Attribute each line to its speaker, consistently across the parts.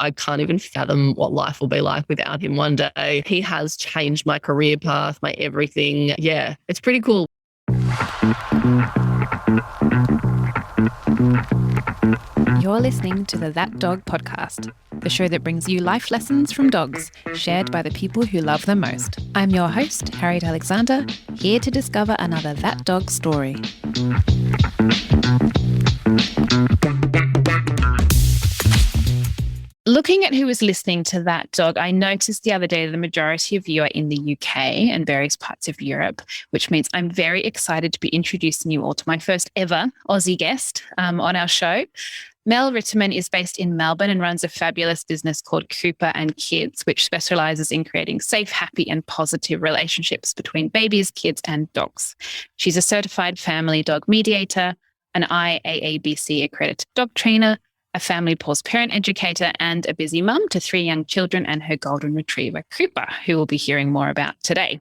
Speaker 1: I can't even fathom what life will be like without him one day. He has changed my career path, my everything. Yeah, it's pretty cool.
Speaker 2: You're listening to the That Dog podcast, the show that brings you life lessons from dogs, shared by the people who love them most. I'm your host, Harriet Alexander, here to discover another That Dog story. Looking at who was listening to That Dog, I noticed the other day the majority of you are in the UK and various parts of Europe, which means I'm very excited to be introducing you all to my first ever Aussie guest on our show. Mel Ritterman is based in Melbourne and runs a fabulous business called Cooper and Kids, which specialises in creating safe, happy and positive relationships between babies, kids and dogs. She's a certified family dog mediator, an IAABC accredited dog trainer, a family paws parent educator and a busy mum to 3 young children and her golden retriever, Cooper, who we'll be hearing more about today.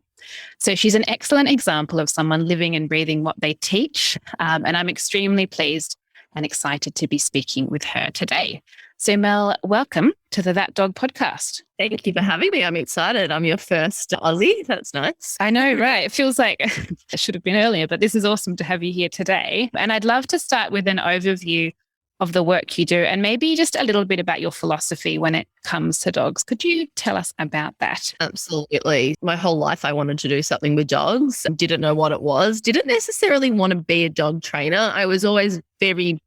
Speaker 2: So she's an excellent example of someone living and breathing what they teach, and I'm extremely pleased and excited to be speaking with her today. So Mel, welcome to the That Dog podcast.
Speaker 1: Thank you for having me. I'm excited. I'm your first Aussie. That's nice.
Speaker 2: I know, right? It feels like it should have been earlier, but this is awesome to have you here today. And I'd love to start with an overview of the work you do and maybe just a little bit about your philosophy when it comes to dogs. Could you tell us about that?
Speaker 1: Absolutely. My whole life I wanted to do something with dogs. Didn't know what it was. Didn't necessarily want to be a dog trainer. I was always very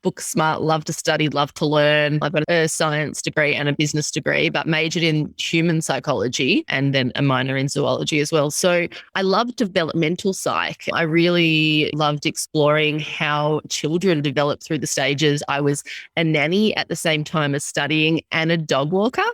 Speaker 1: book smart, love to study, love to learn. I've got a science degree and a business degree, but majored in human psychology and then a minor in zoology as well. So I love developmental psych. I really loved exploring how children develop through the stages. I was a nanny at the same time as studying and a dog walker.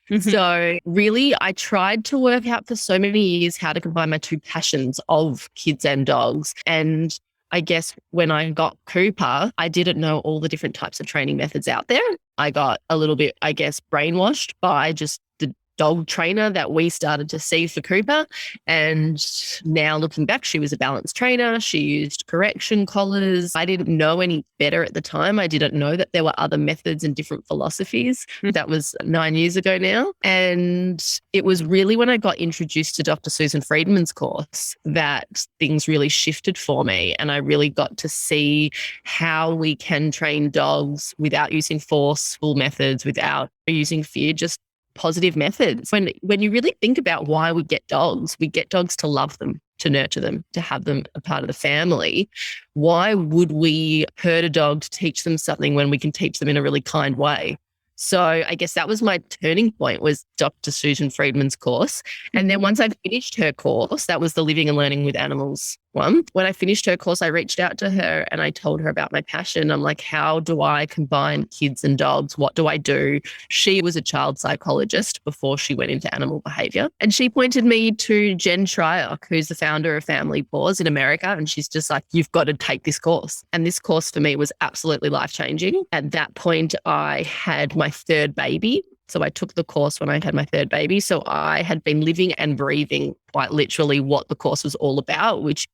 Speaker 1: Mm-hmm. So really, I tried to work out for so many years how to combine my two passions of kids and dogs. And I guess when I got Cooper, I didn't know all the different types of training methods out there. I got a little bit, I guess, brainwashed by just the dog trainer that we started to see for Cooper. And now looking back, she was a balanced trainer. She used correction collars. I didn't know any better at the time. I didn't know that there were other methods and different philosophies. That was 9 years ago now. And it was really when I got introduced to Dr. Susan Friedman's course that things really shifted for me. And I really got to see how we can train dogs without using forceful methods, without using fear, just positive methods. When you really think about why we get dogs to love them, to nurture them, to have them a part of the family. Why would we hurt a dog to teach them something when we can teach them in a really kind way? So I guess that was my turning point, was Dr. Susan Friedman's course. And then once I finished her course, that was the Living and Learning with Animals one. When I finished her course, I reached out to her and I told her about my passion. I'm like, how do I combine kids and dogs? What do I do? She was a child psychologist before she went into animal behavior. And she pointed me to Jen Shryock, who's the founder of Family Paws in America. And she's just like, you've got to take this course. And this course for me was absolutely life-changing. At that point, I had my third baby. So I took the course when I had my third baby. So I had been living and breathing quite literally what the course was all about, which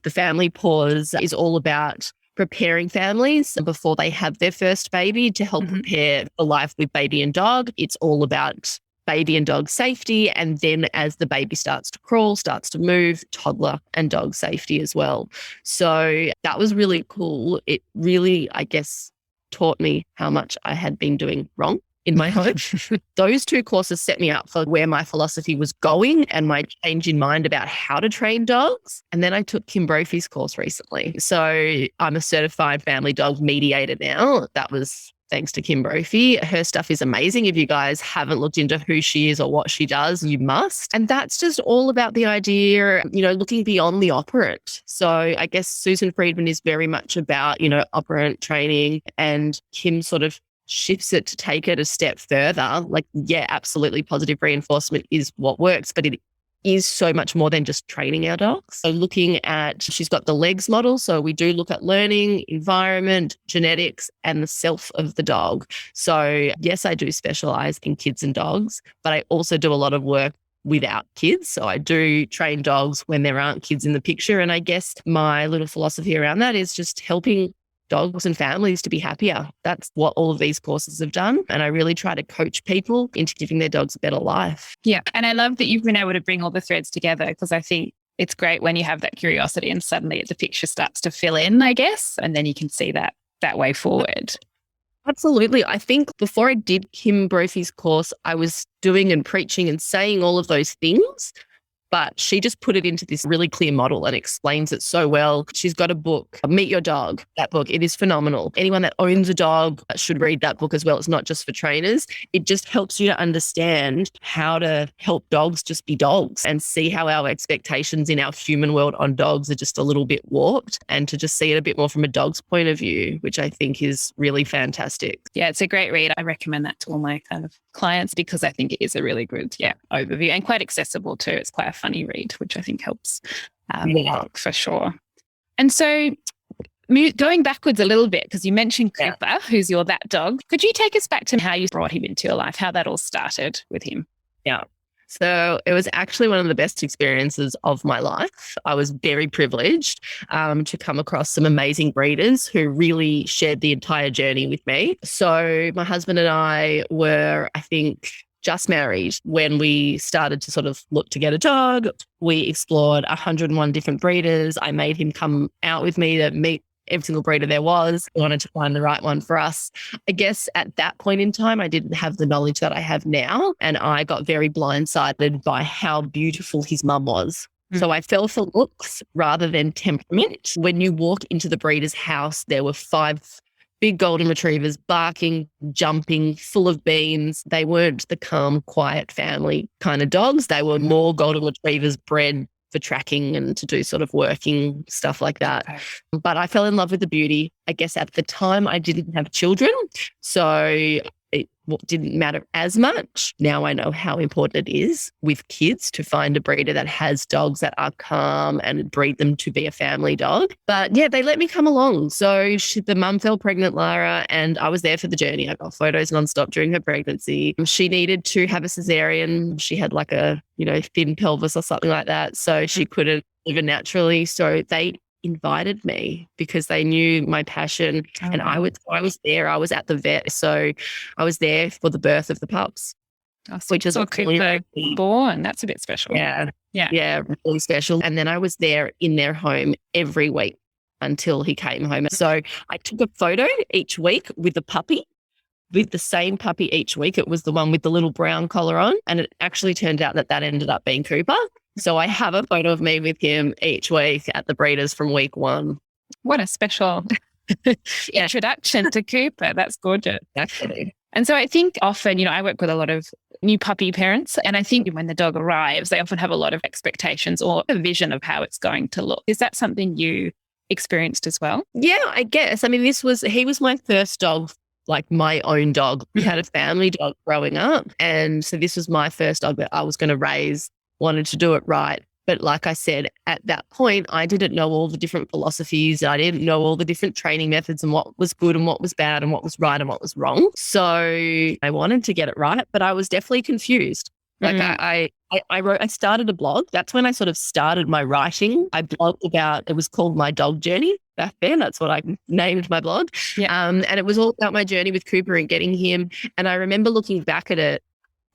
Speaker 1: the Family Paws is all about preparing families before they have their first baby to help prepare for life with baby and dog. It's all about baby and dog safety. And then as the baby starts to crawl, starts to move, toddler and dog safety as well. So that was really cool. It really, I guess, taught me how much I had been doing wrong in my home. Those two courses set me up for where my philosophy was going and my change in mind about how to train dogs. And then I took Kim Brophy's course recently. So I'm a certified family dog mediator now. That was thanks to Kim Brophy. Her stuff is amazing. If you guys haven't looked into who she is or what she does, you must. And that's just all about the idea, looking beyond the operant. So I guess Susan Friedman is very much about, operant training, and Kim sort of shifts it to take it a step further. Like, yeah, absolutely, positive reinforcement is what works, but it is so much more than just training our dogs. So she's got the legs model. So we do look at learning, environment, genetics, and the self of the dog. So yes, I do specialize in kids and dogs, but I also do a lot of work without kids. So I do train dogs when there aren't kids in the picture. And I guess my little philosophy around that is just helping dogs and families to be happier. That's what all of these courses have done. And I really try to coach people into giving their dogs a better life.
Speaker 2: Yeah. And I love that you've been able to bring all the threads together, because I think it's great when you have that curiosity and suddenly the picture starts to fill in, I guess, and then you can see that way forward.
Speaker 1: Absolutely. I think before I did Kim Brophy's course, I was doing and preaching and saying all of those things, but she just put it into this really clear model and explains it so well. She's got a book, Meet Your Dog. That book, it is phenomenal. Anyone that owns a dog should read that book as well. It's not just for trainers. It just helps you to understand how to help dogs just be dogs and see how our expectations in our human world on dogs are just a little bit warped, and to just see it a bit more from a dog's point of view, which I think is really fantastic.
Speaker 2: Yeah, it's a great read. I recommend that to all my kind of clients because I think it is a really good overview and quite accessible too. It's quite a funny read, which I think helps for sure. And so going backwards a little bit, because you mentioned Cooper, who's your that dog. Could you take us back to how you brought him into your life, how that all started with him?
Speaker 1: Yeah. So it was actually one of the best experiences of my life. I was very privileged to come across some amazing breeders who really shared the entire journey with me. So my husband and I were, I think, just married when we started to sort of look to get a dog. We explored 101 different breeders. I made him come out with me to meet every single breeder there was. I wanted to find the right one for us. I guess at that point in time, I didn't have the knowledge that I have now. And I got very blindsided by how beautiful his mum was. So I fell for looks rather than temperament. When you walk into the breeder's house, there were 5 big golden retrievers barking, jumping, full of beans. They weren't the calm, quiet family kind of dogs. They were more golden retrievers bred for tracking and to do sort of working stuff like that. Okay. But I fell in love with the beauty. I guess at the time I didn't have children, so it didn't matter as much. Now I know how important it is with kids to find a breeder that has dogs that are calm and breed them to be a family dog. But yeah, they let me come along. So the mum fell pregnant, Lara, and I was there for the journey. I got photos nonstop during her pregnancy. She needed to have a cesarean. She had like a, thin pelvis or something like that. So she couldn't live naturally. So they invited me because they knew my passion. And I was there. I was at the vet. So I was there for the birth of the pups. Which is
Speaker 2: really born. That's a bit special.
Speaker 1: Yeah, really special. And then I was there in their home every week until he came home. So I took a photo each week with the puppy, with the same puppy each week. It was the one with the little brown collar on. And it actually turned out that ended up being Cooper. So I have a photo of me with him each week at the breeders from week 1.
Speaker 2: What a special introduction to Cooper. That's gorgeous.
Speaker 1: Actually.
Speaker 2: And so I think often, I work with a lot of new puppy parents, and I think when the dog arrives, they often have a lot of expectations or a vision of how it's going to look. Is that something you experienced as well?
Speaker 1: Yeah, I guess. I mean, he was my first dog, like my own dog. We had a family dog growing up. And so this was my first dog that I was going to raise, wanted to do it right. But like I said, at that point, I didn't know all the different philosophies. I didn't know all the different training methods and what was good and what was bad and what was right and what was wrong. So I wanted to get it right, but I was definitely confused. Like I started a blog. That's when I sort of started my writing. I blogged about, it was called My Dog Journey back then. That's what I named my blog. Yeah. And it was all about my journey with Cooper and getting him. And I remember looking back at it,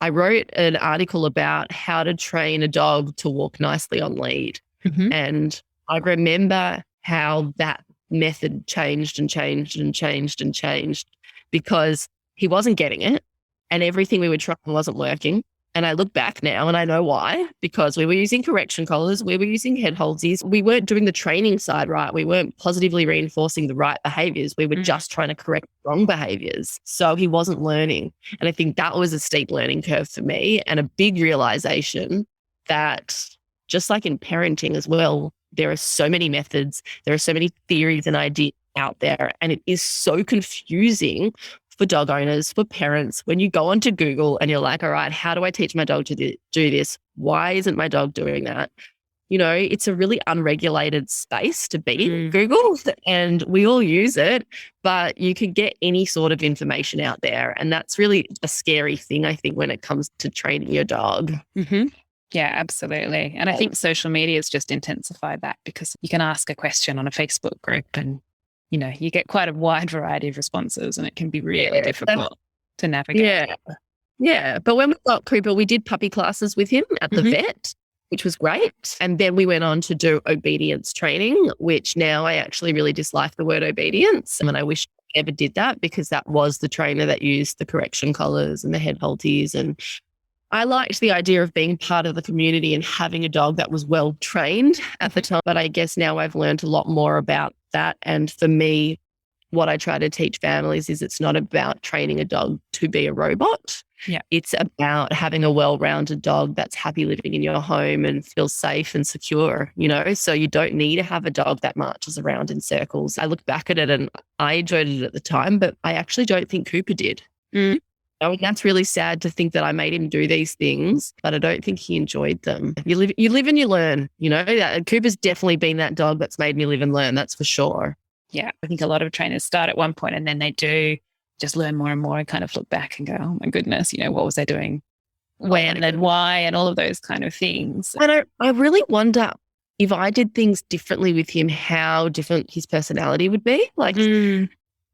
Speaker 1: I wrote an article about how to train a dog to walk nicely on lead. Mm-hmm. And I remember how that method changed and changed and changed and changed because he wasn't getting it and everything we were trying wasn't working. And I look back now and I know why, because we were using correction collars, we were using head holsies, we weren't doing the training side right, we weren't positively reinforcing the right behaviours, we were just trying to correct wrong behaviours. So he wasn't learning. And I think that was a steep learning curve for me and a big realisation that just like in parenting as well, there are so many methods, there are so many theories and ideas out there, and it is so confusing for dog owners, for parents, when you go onto Google and you're like, all right, how do I teach my dog to do this? Why isn't my dog doing that? It's a really unregulated space to be in, Google, and we all use it, but you can get any sort of information out there. And that's really a scary thing, I think, when it comes to training your dog.
Speaker 2: Mm-hmm. Yeah, absolutely. And I think social media has just intensified that because you can ask a question on a Facebook group and you get quite a wide variety of responses and it can be really difficult to navigate.
Speaker 1: Yeah. Yeah. But when we got Cooper, we did puppy classes with him at the vet, which was great. And then we went on to do obedience training, which now I actually really dislike the word obedience. And I wish I ever did that, because that was the trainer that used the correction collars and the head halties. And I liked the idea of being part of the community and having a dog that was well trained at the time. But I guess now I've learned a lot more about that. And for me, what I try to teach families is it's not about training a dog to be a robot.
Speaker 2: Yeah.
Speaker 1: It's about having a well-rounded dog that's happy living in your home and feels safe and secure, so you don't need to have a dog that marches around in circles. I look back at it and I enjoyed it at the time, but I actually don't think Cooper did. And that's really sad to think that I made him do these things, but I don't think he enjoyed them. You live and you learn, Cooper's definitely been that dog that's made me live and learn. That's for sure.
Speaker 2: Yeah. I think a lot of trainers start at one point and then they do just learn more and more and kind of look back and go, oh my goodness, what was I doing when and why and all of those kind of things.
Speaker 1: And I really wonder if I did things differently with him, how different his personality would be. Like,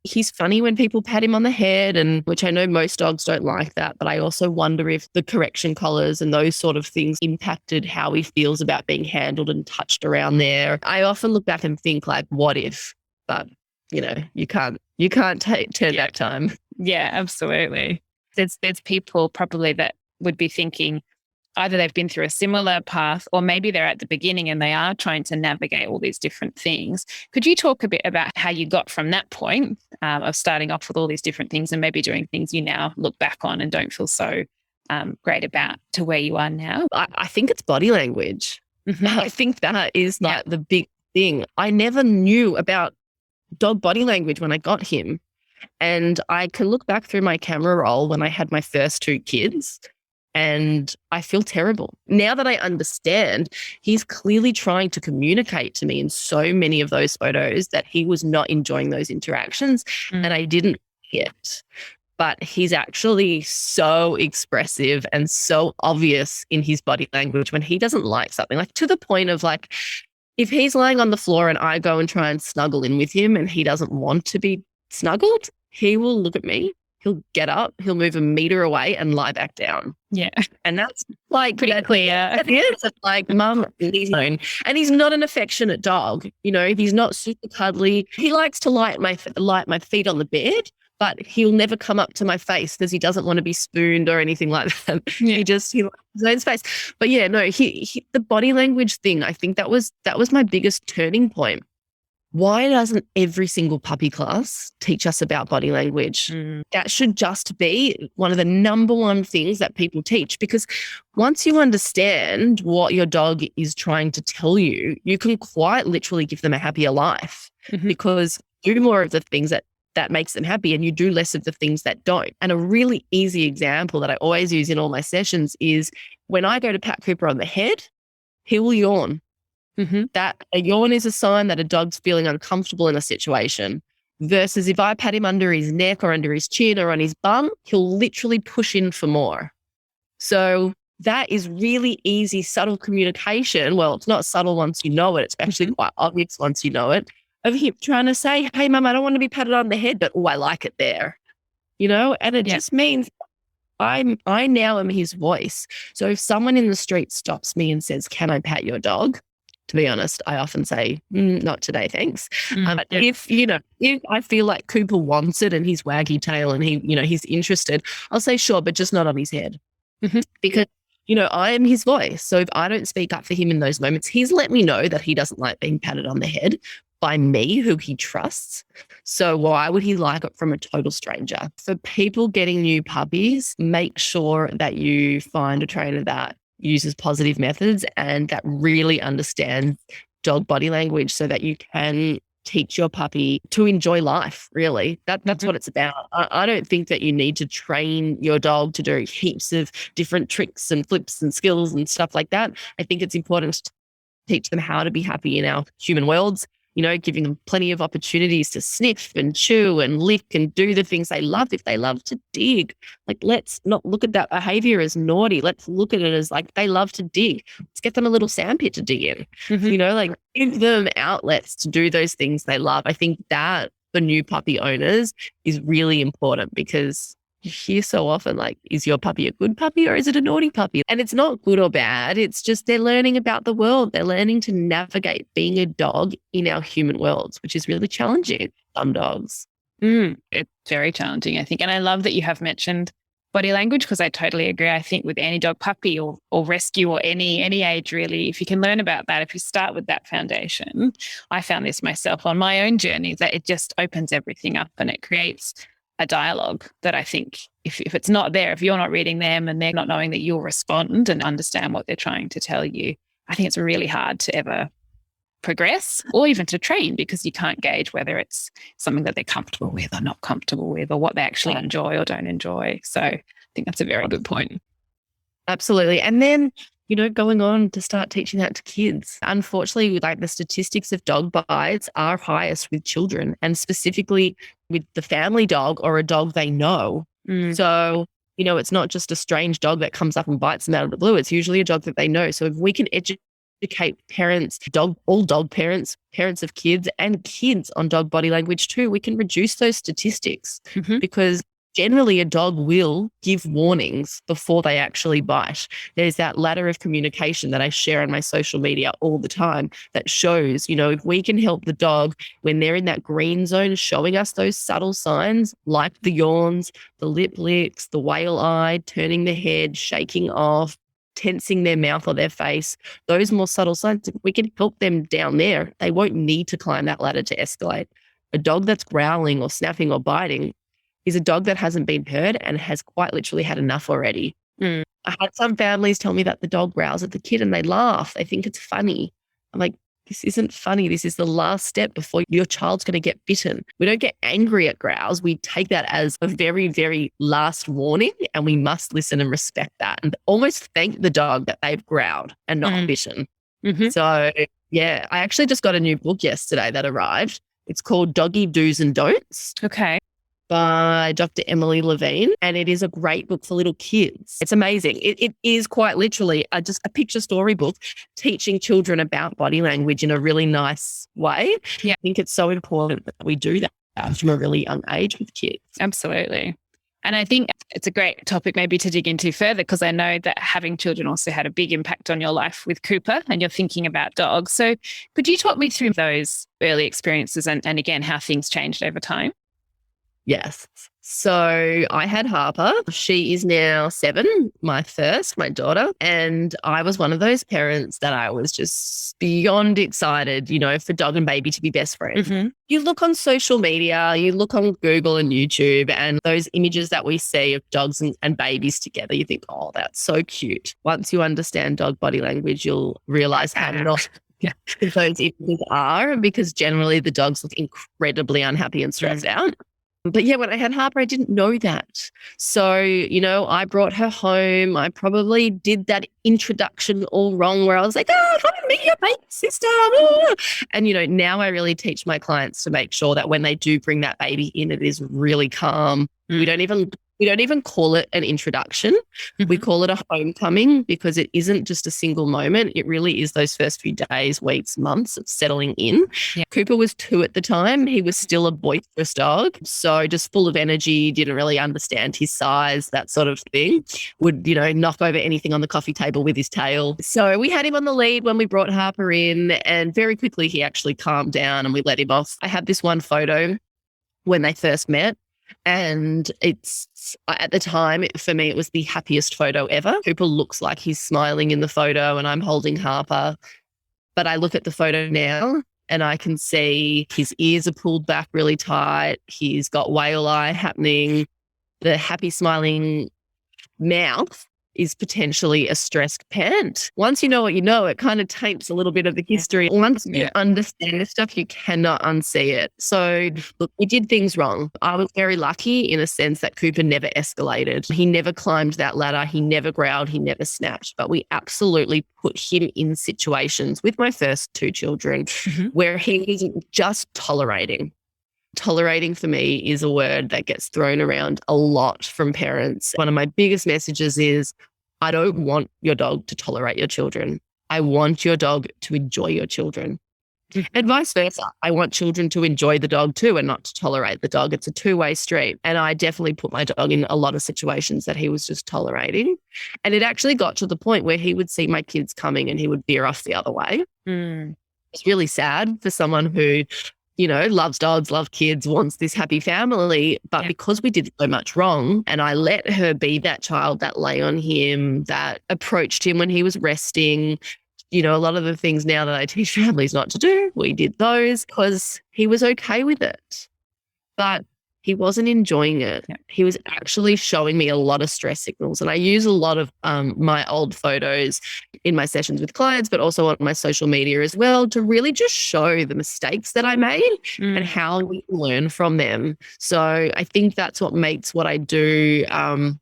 Speaker 1: he's funny when people pat him on the head, and which I know most dogs don't like that. But I also wonder if the correction collars and those sort of things impacted how he feels about being handled and touched around there. I often look back and think, like, what if? But, you can't turn back time.
Speaker 2: Yeah, absolutely. There's people probably that would be thinking either they've been through a similar path or maybe they're at the beginning and they are trying to navigate all these different things. Could you talk a bit about how you got from that point of starting off with all these different things and maybe doing things you now look back on and don't feel so great about to where you are now?
Speaker 1: I think it's body language. I think that is like the big thing. I never knew about dog body language when I got him. And I can look back through my camera roll when I had my first two kids and I feel terrible. Now that I understand, he's clearly trying to communicate to me in so many of those photos that he was not enjoying those interactions and I didn't get. But he's actually so expressive and so obvious in his body language when he doesn't like something, like to the point of like, if he's lying on the floor and I go and try and snuggle in with him and he doesn't want to be snuggled, he will look at me, he'll get up, he'll move a meter away and lie back down.
Speaker 2: Yeah.
Speaker 1: And that's like
Speaker 2: pretty clear.
Speaker 1: It's like, Mum, he's known. And he's not an affectionate dog. He's not super cuddly. He likes to light my feet on the bed, but he'll never come up to my face because he doesn't want to be spooned or anything like that.
Speaker 2: Yeah.
Speaker 1: He likes his own space. But yeah, no, he the body language thing, I think that was my biggest turning point. Why doesn't every single puppy class teach us about body language? That should just be one of the number one things that people teach, because once you understand what your dog is trying to tell you, you can quite literally give them a happier life because you do more of the things that makes them happy and you do less of the things that don't. And a really easy example that I always use in all my sessions is when I go to pat Cooper on the head, he will yawn. That a yawn is a sign that a dog's feeling uncomfortable in a situation, versus if I pat him under his neck or under his chin or on his bum, he'll literally push in for more. So that is really easy, subtle communication. Well, it's not subtle once you know it. It's actually quite obvious once you know it, of him trying to say, hey, Mum, I don't want to be patted on the head, but I like it there. And it just means I now am his voice. So if someone in the street stops me and says, can I pat your dog? To be honest, I often say, not today, thanks. But if I feel like Cooper wants it and he's waggy tail and he's interested, I'll say, sure, but just not on his head. Because, I am his voice. So if I don't speak up for him in those moments, he's let me know that he doesn't like being patted on the head by me, who he trusts. So why would he like it from a total stranger? For people getting new puppies, make sure that you find a trainer that uses positive methods and that really understands dog body language so that you can teach your puppy to enjoy life, really. That's what it's about. I don't think that you need to train your dog to do heaps of different tricks and flips and skills and stuff like that. I think it's important to teach them how to be happy in our human worlds. giving them plenty of opportunities to sniff and chew and lick and do the things they love. If they love to dig, like, let's not look at that behavior as naughty. Let's look at it as like, they love to dig. Let's get them a little sandpit to dig in, like give them outlets to do those things they love. I think that for new puppy owners is really important, because you hear so often, like, is your puppy a good puppy or is it a naughty puppy? And it's not good or bad. It's just they're learning about the world. They're learning to navigate being a dog in our human worlds, which is really challenging for some dogs.
Speaker 2: It's very challenging, I think. And I love that you have mentioned body language, because I totally agree. I think with any dog puppy or rescue or any age, really, if you can learn about that, if you start with that foundation, I found this myself on my own journey, that it just opens everything up and it creates a dialogue that I think if it's not there, if you're not reading them and they're not knowing that you'll respond and understand what they're trying to tell you, I think it's really hard to ever progress or even to train, because you can't gauge whether it's something that they're comfortable with or not comfortable with, or what they actually enjoy or don't enjoy. So I think that's a very good point.
Speaker 1: Absolutely. And then, going on to start teaching that to kids. Unfortunately, like, the statistics of dog bites are highest with children, and specifically with the family dog or a dog they know. So, it's not just a strange dog that comes up and bites them out of the blue. It's usually a dog that they know. So if we can educate parents, all dog parents, parents of kids and kids on dog body language too, we can reduce those statistics, because generally a dog will give warnings before they actually bite. There's that ladder of communication that I share on my social media all the time that shows, if we can help the dog when they're in that green zone, showing us those subtle signs like the yawns, the lip licks, the whale eye, turning the head, shaking off, tensing their mouth or their face, those more subtle signs, if we can help them down there, they won't need to climb that ladder to escalate. A dog that's growling or snapping or biting is a dog that hasn't been heard and has quite literally had enough already. I had some families tell me that the dog growls at the kid and they laugh. They think it's funny. I'm like, this isn't funny. This is the last step before your child's going to get bitten. We don't get angry at growls. We take that as a very, very last warning, and we must listen and respect that and almost thank the dog that they've growled and not bitten. So, yeah, I actually just got a new book yesterday that arrived. It's called Doggy Do's and Don'ts.
Speaker 2: Okay.
Speaker 1: By Dr. Emily Levine, and it is a great book for little kids. It's amazing. It is quite literally just a picture storybook teaching children about body language in a really nice way. Yeah. I think it's so important that we do that from a really young age with kids.
Speaker 2: Absolutely. And I think it's a great topic maybe to dig into further, because I know that having children also had a big impact on your life with Cooper, and you're thinking about dogs. So could you talk me through those early experiences and again, how things changed over time?
Speaker 1: Yes. So I had Harper. She is now 7, my daughter. And I was one of those parents that I was just beyond excited, for dog and baby to be best friends. You look on social media, you look on Google and YouTube, and those images that we see of dogs and babies together, you think, oh, that's so cute. Once you understand dog body language, you'll realize how not those images are, because generally the dogs look incredibly unhappy and stressed out. But yeah, when I had Harper, I didn't know that. So, I brought her home. I probably did that introduction all wrong, where I was like, come and meet your baby sister. And, now I really teach my clients to make sure that when they do bring that baby in, it is really calm. We don't even call it an introduction. We call it a homecoming, because it isn't just a single moment. It really is those first few days, weeks, months of settling in. Yeah. Cooper was 2 at the time. He was still a boisterous dog. So just full of energy, didn't really understand his size, that sort of thing. Would, knock over anything on the coffee table with his tail. So we had him on the lead when we brought Harper in, and very quickly he actually calmed down and we let him off. I had this one photo when they first met. And it's, at the time, for me, it was the happiest photo ever. Cooper looks like he's smiling in the photo and I'm holding Harper. But I look at the photo now and I can see his ears are pulled back really tight. He's got whale eye happening. The happy smiling mouth is potentially a stressed parent. Once you know what you know, it kind of taints a little bit of the history. Once you understand this stuff, you cannot unsee it. So look, we did things wrong. I was very lucky in a sense that Cooper never escalated. He never climbed that ladder. He never growled. He never snapped. But we absolutely put him in situations with my first two children where he wasn't just tolerating. Tolerating for me is a word that gets thrown around a lot from parents. One of my biggest messages is, I don't want your dog to tolerate your children. I want your dog to enjoy your children. And vice versa. I want children to enjoy the dog too and not to tolerate the dog. It's a two-way street. And I definitely put my dog in a lot of situations that he was just tolerating. And it actually got to the point where he would see my kids coming and he would veer off the other way. It's really sad for someone who, loves dogs, loves kids, wants this happy family. But because we did so much wrong and I let her be that child that lay on him, that approached him when he was resting, a lot of the things now that I teach families not to do, we did those because he was okay with it. But he wasn't enjoying it. He was actually showing me a lot of stress signals. And I use a lot of my old photos in my sessions with clients, but also on my social media as well, to really just show the mistakes that I made and how we learn from them. So I think that's what makes what I do kind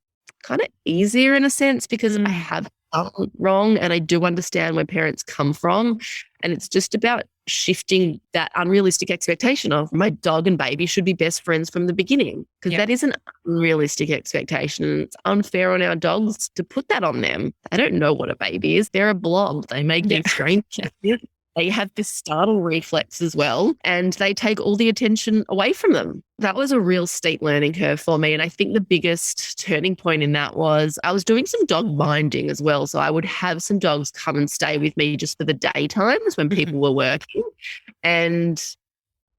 Speaker 1: of easier in a sense, because I have done wrong and I do understand where parents come from. And it's just about shifting that unrealistic expectation of my dog and baby should be best friends from the beginning, because that is an unrealistic expectation. And it's unfair on our dogs to put that on them. They don't know what a baby is. They're a blob. They make these strange choices. They have this startle reflex as well, and they take all the attention away from them. That was a real steep learning curve for me. And I think the biggest turning point in that was I was doing some dog binding as well. So I would have some dogs come and stay with me just for the daytimes when people were working. And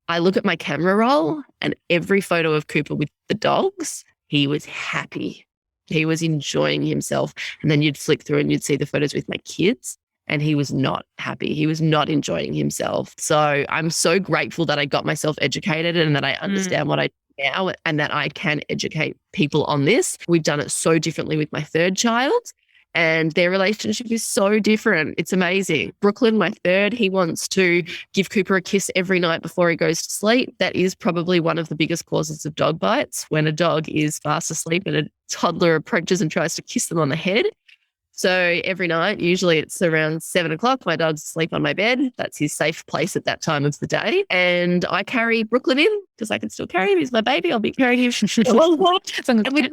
Speaker 1: I look at my camera roll and every photo of Cooper with the dogs, he was happy. He was enjoying himself. And then you'd flick through and you'd see the photos with my kids. And he was not happy. He was not enjoying himself. So I'm so grateful that I got myself educated and that I understand what I do now and that I can educate people on this. We've done it so differently with my third child and their relationship is so different. It's amazing. Brooklyn, my third, he wants to give Cooper a kiss every night before he goes to sleep. That is probably one of the biggest causes of dog bites, when a dog is fast asleep and a toddler approaches and tries to kiss them on the head. So every night, usually it's around 7 o'clock, my dog's asleep on my bed. That's his safe place at that time of the day. And I carry Brooklyn in because I can still carry him. He's my baby. I'll be carrying him a long while. And we're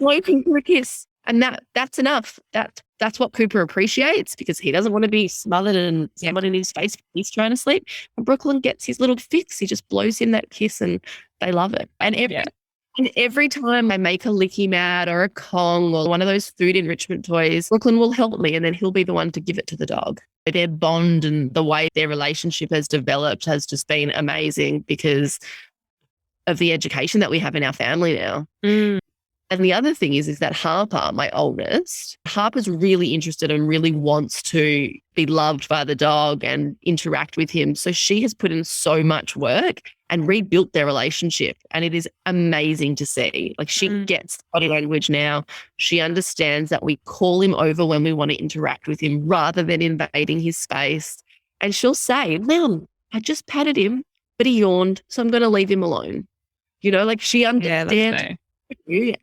Speaker 1: looking for a kiss. And that's enough. That's what Cooper appreciates, because he doesn't want to be smothered and someone in his face when he's trying to sleep. And Brooklyn gets his little fix. He just blows him that kiss and they love it. And every time I make a licky mat or a Kong or one of those food enrichment toys, Brooklyn will help me and then he'll be the one to give it to the dog. Their bond and the way their relationship has developed has just been amazing because of the education that we have in our family now. And the other thing is that Harper, my oldest, Harper's really interested and really wants to be loved by the dog and interact with him. So she has put in so much work and rebuilt their relationship. And it is amazing to see. Like, she gets body language now. She understands that we call him over when we want to interact with him rather than invading his space. And she'll say, Mom, I just patted him, but he yawned, so I'm going to leave him alone. She understands. Yeah, that's nice.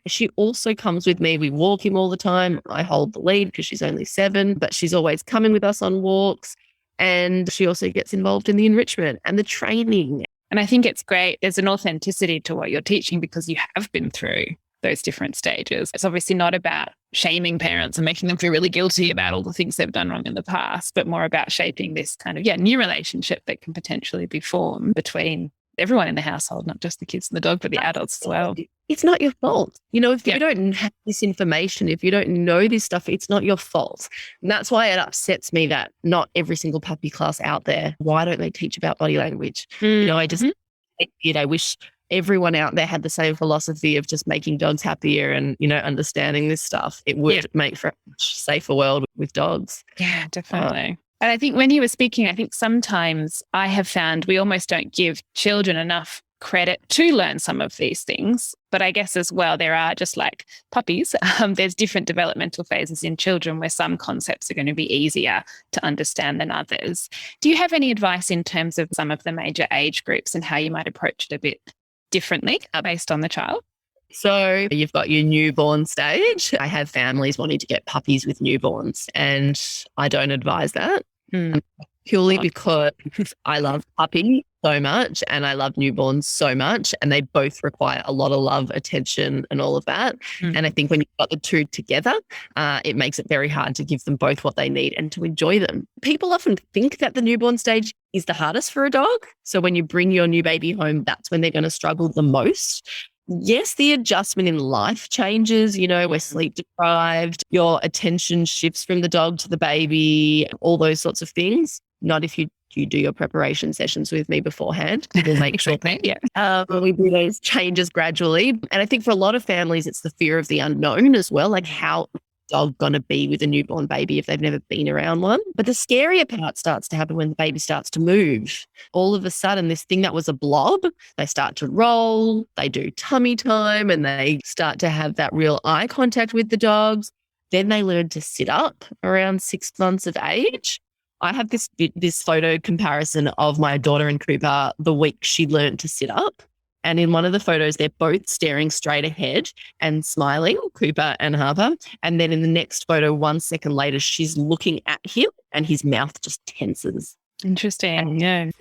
Speaker 1: She also comes with me. We walk him all the time. I hold the lead because she's only 7, but she's always coming with us on walks. And she also gets involved in the enrichment and the training.
Speaker 2: And I think it's great. There's an authenticity to what you're teaching because you have been through those different stages. It's obviously not about shaming parents and making them feel really guilty about all the things they've done wrong in the past, but more about shaping this kind of, new relationship that can potentially be formed between everyone in the household, not just the kids and the dog, but the adults as well.
Speaker 1: It's not your fault. If you don't have this information, if you don't know this stuff, it's not your fault. And that's why it upsets me that not every single puppy class out there, why don't they teach about body language? I just, wish everyone out there had the same philosophy of just making dogs happier and, understanding this stuff. It would make for a much safer world with dogs.
Speaker 2: Yeah, definitely. And I think when you were speaking, I think sometimes I have found we almost don't give children enough credit to learn some of these things. But I guess as well, there are just like puppies. There's different developmental phases in children where some concepts are going to be easier to understand than others. Do you have any advice in terms of some of the major age groups and how you might approach it a bit differently based on the child?
Speaker 1: So you've got your newborn stage. I have families wanting to get puppies with newborns, and I don't advise that. Purely because I love puppies so much and I love newborns so much, and they both require a lot of love, attention and all of that. And I think when you've got the two together, it makes it very hard to give them both what they need and to enjoy them. People often think that the newborn stage is the hardest for a dog. So when you bring your new baby home, that's when they're going to struggle the most. Yes, the adjustment in life changes, we're sleep deprived, your attention shifts from the dog to the baby, all those sorts of things. Not if you do your preparation sessions with me beforehand. We'll make sure we do those changes gradually. And I think for a lot of families, it's the fear of the unknown as well, like how dog going to be with a newborn baby if they've never been around one. But the scarier part starts to happen when the baby starts to move. All of a sudden, this thing that was a blob, they start to roll, they do tummy time, and they start to have that real eye contact with the dogs. Then they learn to sit up around 6 months of age. I have this photo comparison of my daughter and Cooper the week she learned to sit up. And in one of the photos, they're both staring straight ahead and smiling, Cooper and Harper. And then in the next photo, 1 second later, she's looking at him and his mouth just tenses.
Speaker 2: Interesting. Yeah.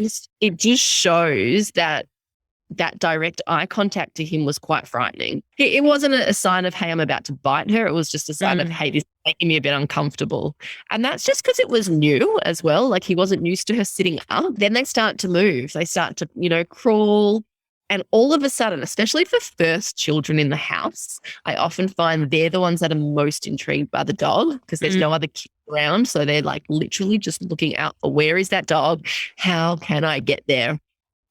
Speaker 1: It just shows that direct eye contact to him was quite frightening. It wasn't a sign of, hey, I'm about to bite her. It was just a sign of, hey, this is making me a bit uncomfortable. And that's just because it was new as well. Like he wasn't used to her sitting up. Then they start to move. They start to, crawl. And all of a sudden, especially for first children in the house, I often find they're the ones that are most intrigued by the dog because there's no other kids around. So they're like literally just looking out for, where is that dog? How can I get there?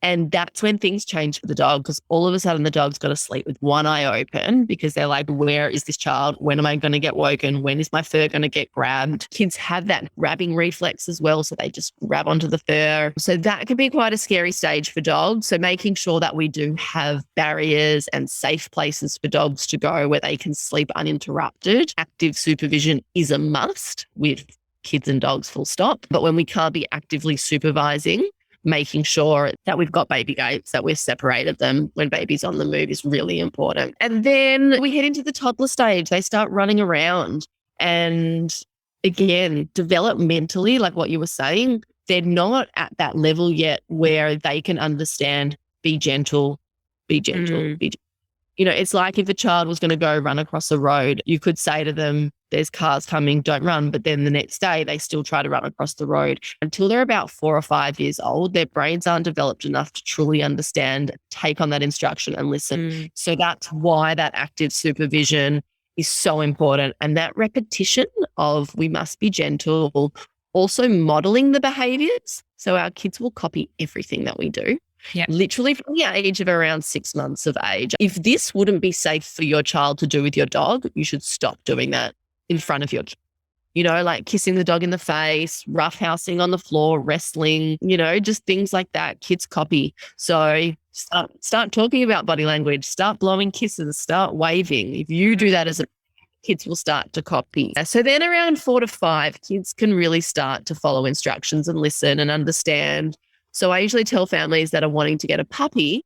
Speaker 1: And that's when things change for the dog, because all of a sudden the dog's got to sleep with one eye open because they're like, where is this child? When am I going to get woken? When is my fur going to get grabbed? Kids have that grabbing reflex as well. So they just grab onto the fur. So that can be quite a scary stage for dogs. So making sure that we do have barriers and safe places for dogs to go where they can sleep uninterrupted. Active supervision is a must with kids and dogs, full stop. But when we can't be actively supervising, making sure that we've got baby gates, that we've separated them when baby's on the move is really important. And then we head into the toddler stage. They start running around. And again, developmentally, like what you were saying, they're not at that level yet where they can understand, be gentle, be gentle, be gentle. It's like if a child was going to go run across a road, you could say to them, there's cars coming, don't run. But then the next day they still try to run across the road. Until they're about 4 or 5 years old, their brains aren't developed enough to truly understand, take on that instruction and listen. So that's why that active supervision is so important. And that repetition of we must be gentle, also modeling the behaviors. So our kids will copy everything that we do. Yeah. Literally from the age of around 6 months of age. If this wouldn't be safe for your child to do with your dog, you should stop doing that in front of your kid. Like kissing the dog in the face, roughhousing on the floor, wrestling, just things like that. Kids copy. So start talking about body language, start blowing kisses, start waving. If you do that kids will start to copy. So then around 4 to 5, kids can really start to follow instructions and listen and understand. So I usually tell families that are wanting to get a puppy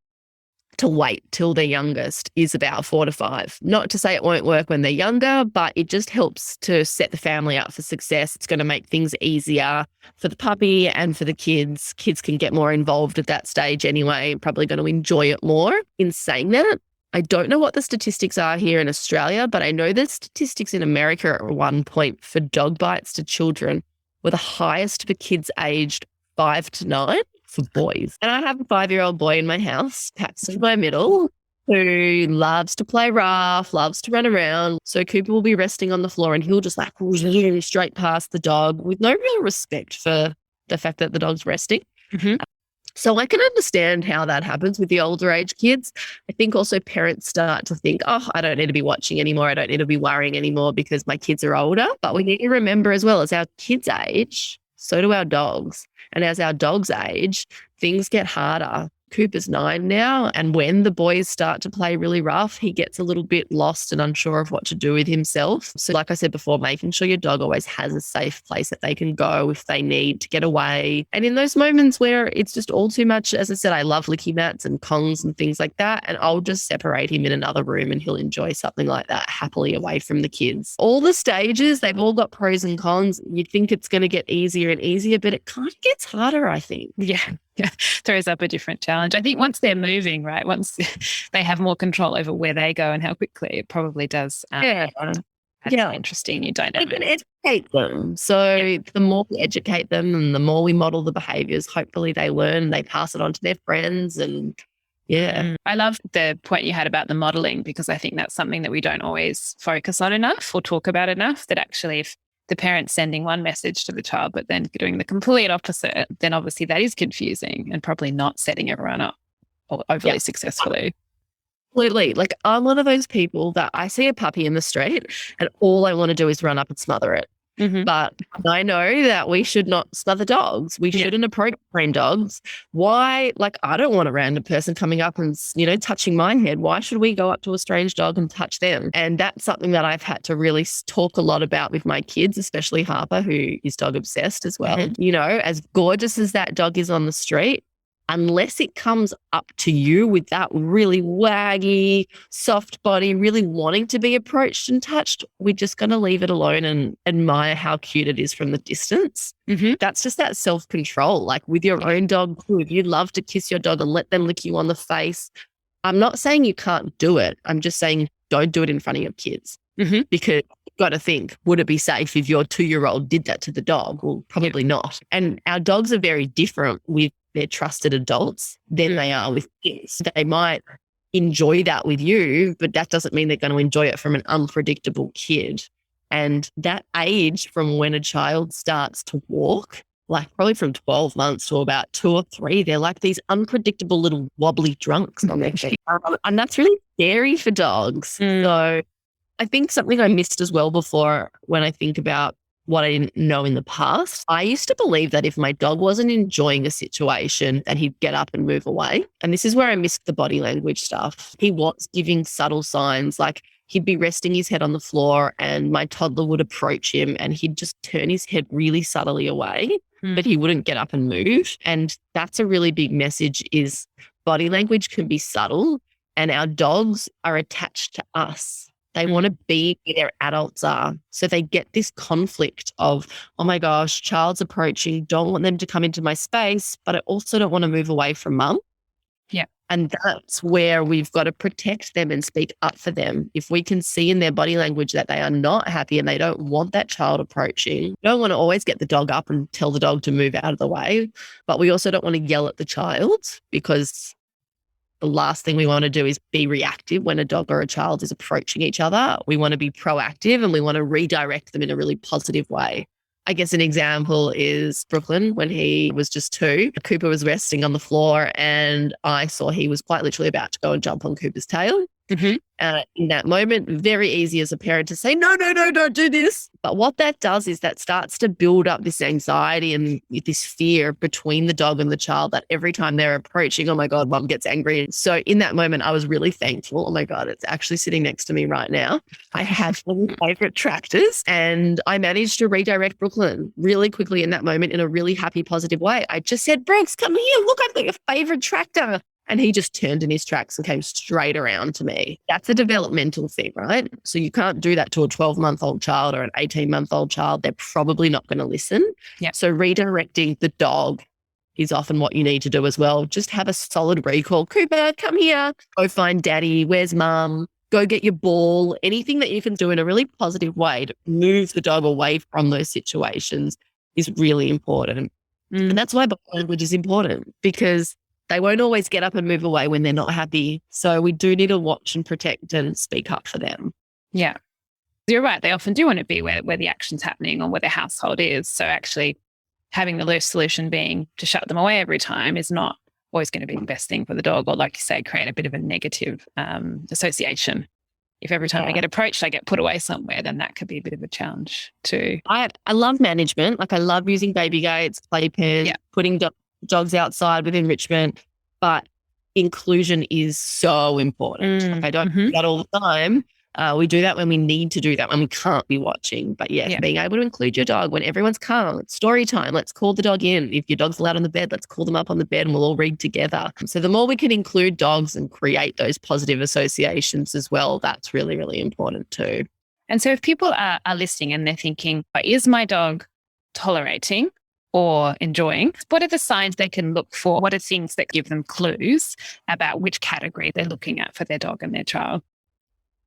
Speaker 1: to wait till their youngest is about 4 to 5. Not to say it won't work when they're younger, but it just helps to set the family up for success. It's going to make things easier for the puppy and for the kids. Kids can get more involved at that stage anyway, probably going to enjoy it more. In saying that, I don't know what the statistics are here in Australia, but I know the statistics in America are at one point for dog bites to children were the highest for kids aged 5 to 9. For boys. And I have a 5-year-old boy in my house, Paxton, my middle, who loves to play rough, loves to run around. So Cooper will be resting on the floor and he'll just like straight past the dog with no real respect for the fact that the dog's resting. So I can understand how that happens with the older age kids. I think also parents start to think, oh, I don't need to be watching anymore. I don't need to be worrying anymore because my kids are older. But we need to remember as well, as our kids age, so do our dogs. And as our dogs age, things get harder. Cooper's 9 now. And when the boys start to play really rough, he gets a little bit lost and unsure of what to do with himself. So like I said before, making sure your dog always has a safe place that they can go if they need to get away. And in those moments where it's just all too much, as I said, I love licky mats and Kongs and things like that. And I'll just separate him in another room and he'll enjoy something like that happily away from the kids. All the stages, they've all got pros and cons. You'd think it's going to get easier and easier, but it kind of gets harder, I think.
Speaker 2: Yeah. Throws up a different challenge. I think once they're moving, right, once they have more control over where they go and how quickly, it probably does. Interesting new dynamic.
Speaker 1: We can educate them. So the more we educate them and the more we model the behaviors, hopefully they learn and they pass it on to their friends. And
Speaker 2: I love the point you had about the modeling, because I think that's something that we don't always focus on enough or talk about enough, that actually if the parent's sending one message to the child but then doing the complete opposite, then obviously that is confusing and probably not setting everyone up overly successfully.
Speaker 1: Absolutely. Like I'm one of those people that I see a puppy in the street and all I want to do is run up and smother it. But I know that we should not smother dogs. We shouldn't approach trained dogs. Why? Like, I don't want a random person coming up and, touching my head. Why should we go up to a strange dog and touch them? And that's something that I've had to really talk a lot about with my kids, especially Harper, who is dog obsessed as well. As gorgeous as that dog is on the street, unless it comes up to you with that really waggy, soft body, really wanting to be approached and touched, we're just going to leave it alone and admire how cute it is from the distance. That's just that self-control. Like with your own dog too, if you love to kiss your dog and let them lick you on the face, I'm not saying you can't do it. I'm just saying don't do it in front of your kids. Because you've got to think, would it be safe if your 2-year-old did that to the dog? Well, probably not. And our dogs are very different with their trusted adults than they are with kids. They might enjoy that with you, but that doesn't mean they're going to enjoy it from an unpredictable kid. And that age from when a child starts to walk, like probably from 12 months to about 2 or 3, they're like these unpredictable little wobbly drunks on their feet. And that's really scary for dogs. So I think something I missed as well before when I think about what I didn't know in the past, I used to believe that if my dog wasn't enjoying a situation, that he'd get up and move away. And this is where I missed the body language stuff. He was giving subtle signs, like he'd be resting his head on the floor and my toddler would approach him and he'd just turn his head really subtly away, but he wouldn't get up and move. And that's a really big message, is body language can be subtle and our dogs are attached to us. They want to be where their adults are. So they get this conflict of, oh my gosh, child's approaching, don't want them to come into my space, but I also don't want to move away from mum.
Speaker 2: Yeah.
Speaker 1: And that's where we've got to protect them and speak up for them. If we can see in their body language that they are not happy and they don't want that child approaching, we don't want to always get the dog up and tell the dog to move out of the way, but we also don't want to yell at the child, because the last thing we want to do is be reactive when a dog or a child is approaching each other. We want to be proactive and we want to redirect them in a really positive way. I guess an example is Brooklyn when he was just 2. Cooper was resting on the floor and I saw he was quite literally about to go and jump on Cooper's tail. In that moment, very easy as a parent to say, no, don't do this. But what that does is that starts to build up this anxiety and this fear between the dog and the child, that every time they're approaching, oh my God, mum gets angry. So in that moment, I was really thankful. Oh my God, it's actually sitting next to me right now. I have one of my favorite tractors and I managed to redirect Brooklyn really quickly in that moment in a really happy, positive way. I just said, Brooks, come here. Look, I've got your favorite tractor. And he just turned in his tracks and came straight around to me. That's a developmental thing, right? So you can't do that to a 12-month-old child or an 18-month-old child. They're probably not going to listen.
Speaker 2: Yeah.
Speaker 1: So redirecting the dog is often what you need to do as well. Just have a solid recall. Cooper, come here. Go find daddy. Where's mum? Go get your ball. Anything that you can do in a really positive way to move the dog away from those situations is really important. And that's why body language is important, because they won't always get up and move away when they're not happy. So we do need to watch and protect and speak up for them.
Speaker 2: Yeah. You're right. They often do want to be where the action's happening or where the household is. So actually having the loose solution being to shut them away every time is not always going to be the best thing for the dog, or, like you say, create a bit of a negative association. If every time I get approached, I get put away somewhere, then that could be a bit of a challenge too.
Speaker 1: I love management. Like I love using baby gates, play pairs, putting dogs outside with enrichment. But inclusion is so important. Like, I don't do that all the time. We do that when we need to do that, when we can't be watching. But yeah, being able to include your dog when everyone's calm, it's story time. Let's call the dog in. If your dog's allowed on the bed, let's call them up on the bed and we'll all read together. So the more we can include dogs and create those positive associations as well, that's really, really important too.
Speaker 2: And so if people are listening and they're thinking, is my dog tolerating or enjoying? What are the signs they can look for? What are things that give them clues about which category they're looking at for their dog and their child?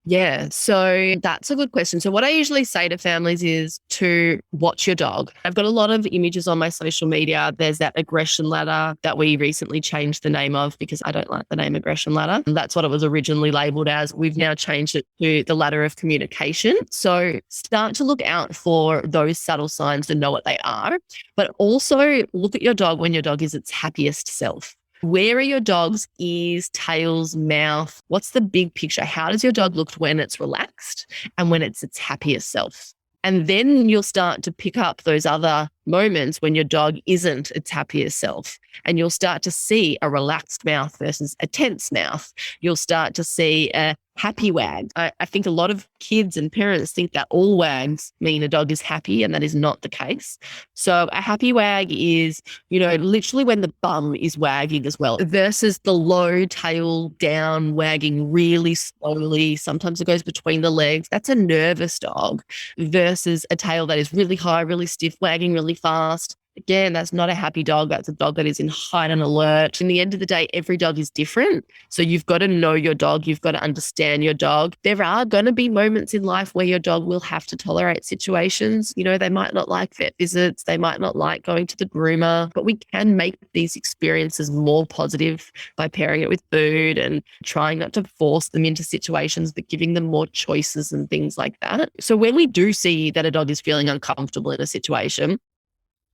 Speaker 1: Yeah, so that's a good question. So what I usually say to families is to watch your dog. I've got a lot of images on my social media. There's that aggression ladder that we recently changed the name of because I don't like the name aggression ladder. And that's what it was originally labeled as. We've now changed it to the ladder of communication. So start to look out for those subtle signs and know what they are, but also look at your dog when your dog is its happiest self. Where are your dog's ears, tails, mouth? What's the big picture? How does your dog look when it's relaxed and when it's its happiest self? And then you'll start to pick up those other moments when your dog isn't its happiest self. And you'll start to see a relaxed mouth versus a tense mouth. You'll start to see a happy wag. I think a lot of kids and parents think that all wags mean a dog is happy, and that is not the case. So a happy wag is, literally when the bum is wagging as well, versus the low tail down wagging really slowly. Sometimes it goes between the legs. That's a nervous dog versus a tail that is really high, really stiff, wagging really fast. Again, that's not a happy dog. That's a dog that is in heightened alert. In the end of the day, every dog is different. So you've got to know your dog. You've got to understand your dog. There are going to be moments in life where your dog will have to tolerate situations. They might not like vet visits. They might not like going to the groomer, but we can make these experiences more positive by pairing it with food and trying not to force them into situations, but giving them more choices and things like that. So when we do see that a dog is feeling uncomfortable in a situation,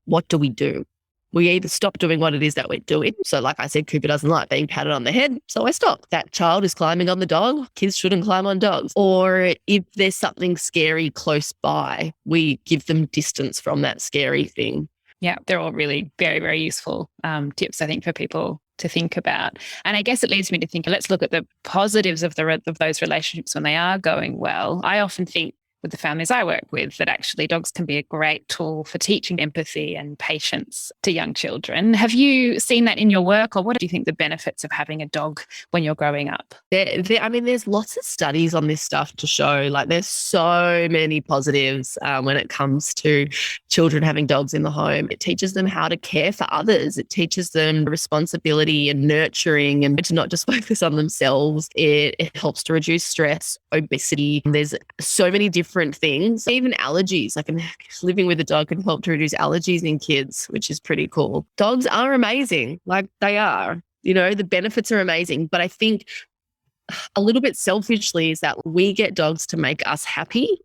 Speaker 1: what do? We either stop doing what it is that we're doing. So like I said, Cooper doesn't like being patted on the head, so I stop. That child is climbing on the dog. Kids shouldn't climb on dogs. Or if there's something scary close by, we give them distance from that scary thing.
Speaker 2: Yeah, they're all really very, very useful tips, I think, for people to think about. And I guess it leads me to think, let's look at the positives of those relationships when they are going well. I often think with the families I work with that actually dogs can be a great tool for teaching empathy and patience to young children. Have you seen that in your work, or what do you think the benefits of having a dog when you're growing up?
Speaker 1: There's lots of studies on this stuff to show, like there's so many positives when it comes to children having dogs in the home. It teaches them how to care for others. It teaches them responsibility and nurturing and to not just focus on themselves. It helps to reduce stress, obesity. There's so many different things, even allergies. Like living with a dog can help to reduce allergies in kids, which is pretty cool. Dogs are amazing. Like they are, the benefits are amazing. But I think a little bit selfishly is that we get dogs to make us happy.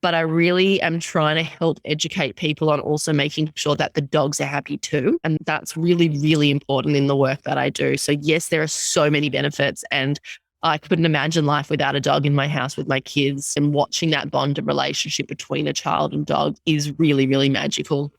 Speaker 1: But I really am trying to help educate people on also making sure that the dogs are happy too. And that's really, really important in the work that I do. So yes, there are so many benefits, and I couldn't imagine life without a dog in my house with my kids, and watching that bond and relationship between a child and dog is really, really magical.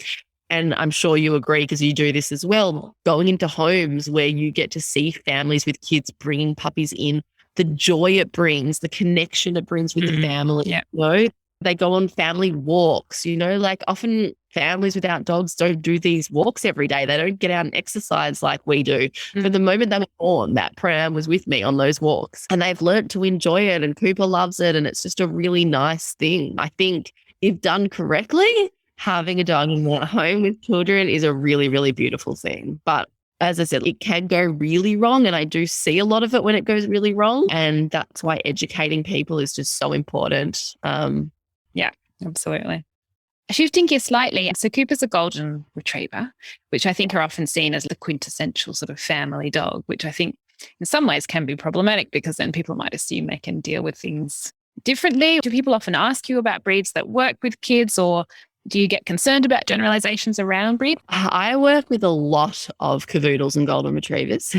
Speaker 1: And I'm sure you agree because you do this as well, going into homes where you get to see families with kids bringing puppies in, the joy it brings, the connection it brings with the family. Yeah. They go on family walks, like often families without dogs don't do these walks every day. They don't get out and exercise like we do. From the moment they were born, that pram was with me on those walks, and they've learnt to enjoy it, and Cooper loves it. And it's just a really nice thing. I think if done correctly, having a dog in that home with children is a really, really beautiful thing. But as I said, it can go really wrong, and I do see a lot of it when it goes really wrong. And that's why educating people is just so important.
Speaker 2: Yeah, absolutely. Shifting gears slightly, so Cooper's a golden retriever, which I think are often seen as the quintessential sort of family dog, which I think in some ways can be problematic because then people might assume they can deal with things differently. Do people often ask you about breeds that work with kids, or do you get concerned about generalizations around breed?
Speaker 1: I work with a lot of cavoodles and golden retrievers.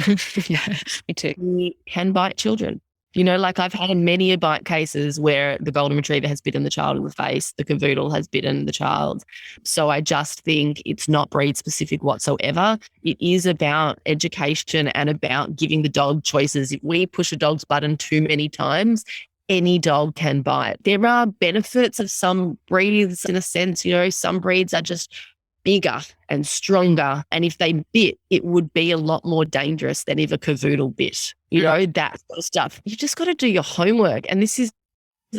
Speaker 2: Yeah, me too.
Speaker 1: We can bite children. Like I've had many bite cases where the golden retriever has bitten the child in the face, the cavoodle has bitten the child. So I just think it's not breed specific whatsoever. It is about education and about giving the dog choices. If we push a dog's button too many times, any dog can bite. There are benefits of some breeds in a sense, some breeds are just bigger and stronger. And if they bit, it would be a lot more dangerous than if a cavoodle bit, that sort of stuff. You just got to do your homework. And this is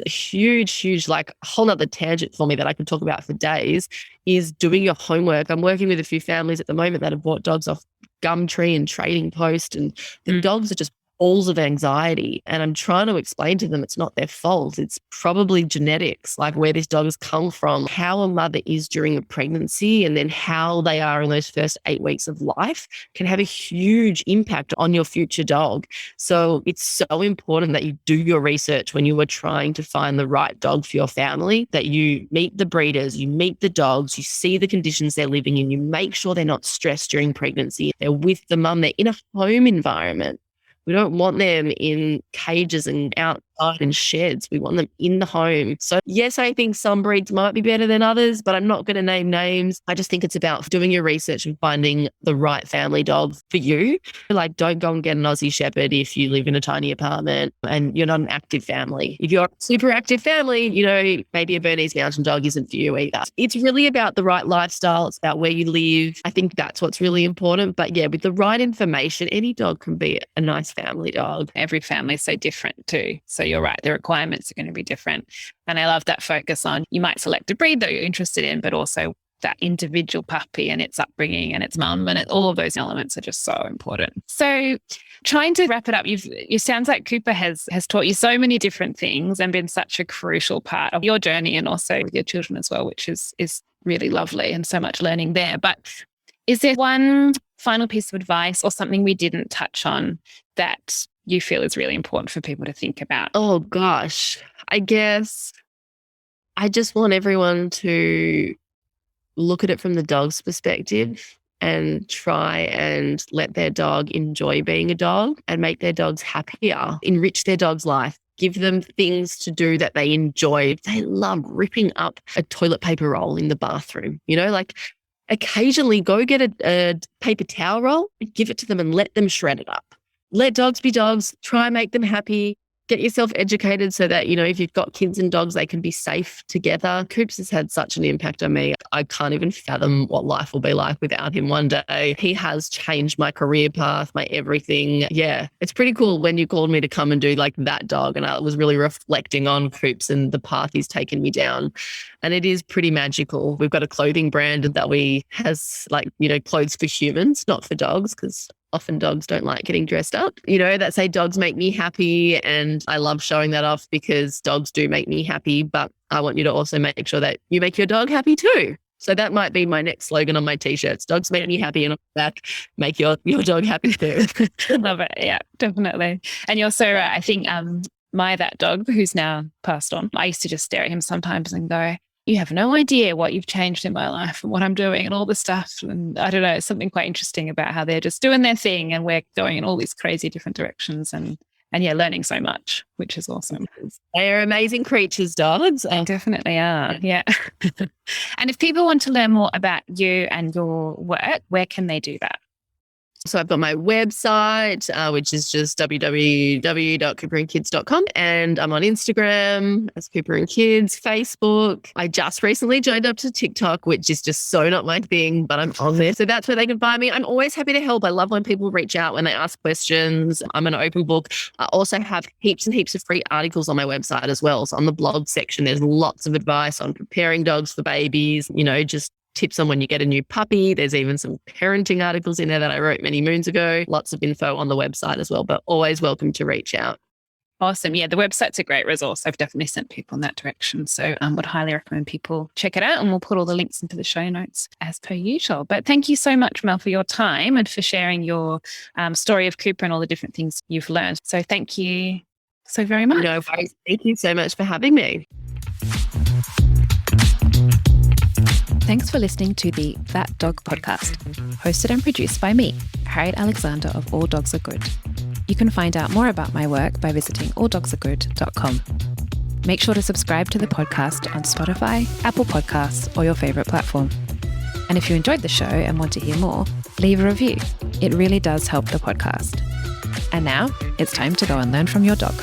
Speaker 1: a huge, like a whole nother tangent for me that I could talk about for days, is doing your homework. I'm working with a few families at the moment that have bought dogs off Gumtree and Trading Post, and the dogs are just balls of anxiety. And I'm trying to explain to them it's not their fault. It's probably genetics, like where this dog has come from, how a mother is during a pregnancy, and then how they are in those first 8 weeks of life can have a huge impact on your future dog. So it's so important that you do your research when you are trying to find the right dog for your family, that you meet the breeders, you meet the dogs, you see the conditions they're living in, you make sure they're not stressed during pregnancy, they're with the mum, they're in a home environment. We don't want them in cages and outside in sheds. We want them in the home. So yes, I think some breeds might be better than others, but I'm not going to name names. I just think it's about doing your research and finding the right family dog for you. Like, don't go and get an Aussie Shepherd if you live in a tiny apartment and you're not an active family. If you're a super active family, maybe a Bernese Mountain Dog isn't for you either. It's really about the right lifestyle. It's about where you live. I think that's what's really important. But yeah, with the right information, any dog can be a nice family dog.
Speaker 2: Every family is so different too. So you're right, the requirements are going to be different. And I love that focus on, you might select a breed that you're interested in, but also that individual puppy and its upbringing and its mum, and all of those elements are just so important. So trying to wrap it up, it sounds like Cooper has taught you so many different things and been such a crucial part of your journey, and also with your children as well, which is really lovely, and so much learning there. But is there one final piece of advice or something we didn't touch on that you feel is really important for people to think about?
Speaker 1: Oh gosh, I guess I just want everyone to look at it from the dog's perspective and try and let their dog enjoy being a dog and make their dogs happier, enrich their dog's life. Give them things to do that they enjoy. They love ripping up a toilet paper roll in the bathroom, like occasionally go get a paper towel roll and give it to them and let them shred it up. Let dogs be dogs. Try and make them happy. Get yourself educated so that, if you've got kids and dogs, they can be safe together. Coops has had such an impact on me. I can't even fathom what life will be like without him one day. He has changed my career path, my everything. Yeah, it's pretty cool when you called me to come and do like that dog. And I was really reflecting on Coops and the path he's taken me down. And it is pretty magical. We've got a clothing brand that has clothes for humans, not for dogs, because often dogs don't like getting dressed up, that say dogs make me happy. And I love showing that off because dogs do make me happy, but I want you to also make sure that you make your dog happy too. So that might be my next slogan on my t-shirts. Dogs make me happy, and on the back, make your dog happy too.
Speaker 2: Love it. Yeah, definitely. And you're so right. I think that dog, who's now passed on, I used to just stare at him sometimes and go, you have no idea what you've changed in my life and what I'm doing and all this stuff. And I don't know, it's something quite interesting about how they're just doing their thing and we're going in all these crazy different directions and yeah, learning so much, which is awesome.
Speaker 1: They are amazing creatures, dogs.
Speaker 2: They definitely are, yeah. And if people want to learn more about you and your work, where can they do that?
Speaker 1: So I've got my website, which is just www.cooperandkids.com. And I'm on Instagram as Cooper and Kids, Facebook. I just recently joined up to TikTok, which is just so not my thing, but I'm on there. So that's where they can find me. I'm always happy to help. I love when people reach out, when they ask questions. I'm an open book. I also have heaps and heaps of free articles on my website as well. So on the blog section, there's lots of advice on preparing dogs for babies, just tips on when you get a new puppy. There's even some parenting articles in there that I wrote many moons ago. Lots of info on the website as well, but always welcome to reach out.
Speaker 2: Awesome. Yeah, the website's a great resource. I've definitely sent people in that direction. So I would highly recommend people check it out, and we'll put all the links into the show notes as per usual. But thank you so much, Mel, for your time and for sharing your story of Cooper and all the different things you've learned. So thank you so very much.
Speaker 1: No worries. Thank you so much for having me.
Speaker 2: Thanks for listening to the That Dog podcast, hosted and produced by me, Harriet Alexander of All Dogs Are Good. You can find out more about my work by visiting alldogsargood.com. Make sure to subscribe to the podcast on Spotify, Apple Podcasts, or your favourite platform. And if you enjoyed the show and want to hear more, leave a review. It really does help the podcast. And now it's time to go and learn from your dog.